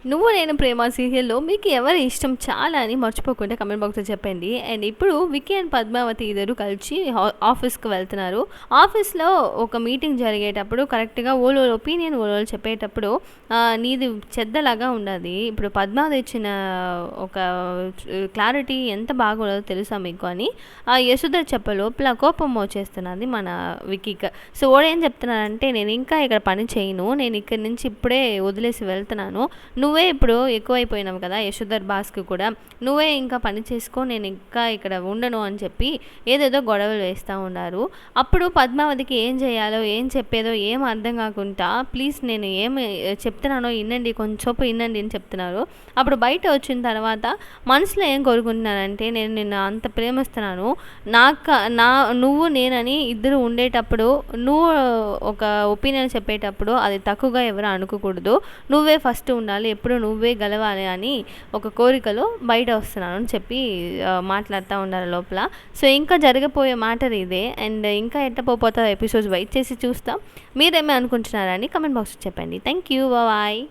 నువ్వు నేను ప్రేమ సీరియల్‌లో మీకు ఎవరి ఇష్టం చాలా అని మర్చిపోకుండా కామెంట్ బాక్స్‌లో చెప్పండి. అండ్ ఇప్పుడు విక్కీ అండ్ పద్మావతి ఇద్దరు కలిసి ఆఫీస్‌కి వెళ్తున్నారు. ఆఫీస్‌లో ఒక మీటింగ్ జరిగేటప్పుడు కరెక్ట్‌గా ఓళ్ళోళ్ళ ఒపీనియన్ ఓళ్ళోళ్ళు చెప్పేటప్పుడు నీది చెద్దలాగా ఉండది. ఇప్పుడు పద్మావతి ఇచ్చిన ఒక క్లారిటీ ఎంత బాగుండదో తెలుసా మీకు అని యశోధర చెప్పే లోపల కోపం వచ్చేస్తున్నది మన విక్కీకి. సో ఓడేం చెప్తున్నాడంటే, నేను ఇంకా ఇక్కడ పని చేయను. నేను ఇక్కడి నుంచి ఇప్పుడే వదిలేసి వెళ్తున్నాను. నువ్వే ఇప్పుడు ఎక్కువైపోయినావు కదా యశోధర్ బాస్కి కూడా, నువ్వే ఇంకా పని చేసుకో, నేను ఇంకా ఇక్కడ ఉండను అని చెప్పి ఏదేదో గొడవలు వేస్తూ ఉన్నారు. అప్పుడు పద్మావతికి ఏం చేయాలో ఏం చెప్పేదో ఏం అర్థం కాకుండా, ప్లీజ్ నేను ఏమి చెప్తున్నానో వినండి, కొంచెంసేపు వినండి అని చెప్తున్నారు. అప్పుడు బయట వచ్చిన తర్వాత మనసులో ఏం కోరుకుంటున్నానంటే, నేను నిన్ను అంత ప్రేమిస్తున్నాను, నువ్వు నేనని ఇద్దరు ఉండేటప్పుడు నువ్వు ఒక ఒపీనియన్ చెప్పేటప్పుడు అది తక్కువగా ఎవరు అనుకోకూడదు, నువ్వే ఫస్ట్ ఉండాలి, ఎప్పుడు నువ్వే గెలవాలి అని ఒక కోరికలో బయట వస్తున్నాను అని చెప్పి మాట్లాడుతూ ఉన్నారు లోపల. సో ఇంకా జరగబోయే మ్యాటర్ ఇదే. అండ్ ఇంకా ఎట్టపోతా ఎపిసోడ్స్ వెయిట్ చేసి చూస్తాం. మీరేమే అనుకుంటున్నారని కమెంట్ బాక్స్లో చెప్పండి. Thank you, bye.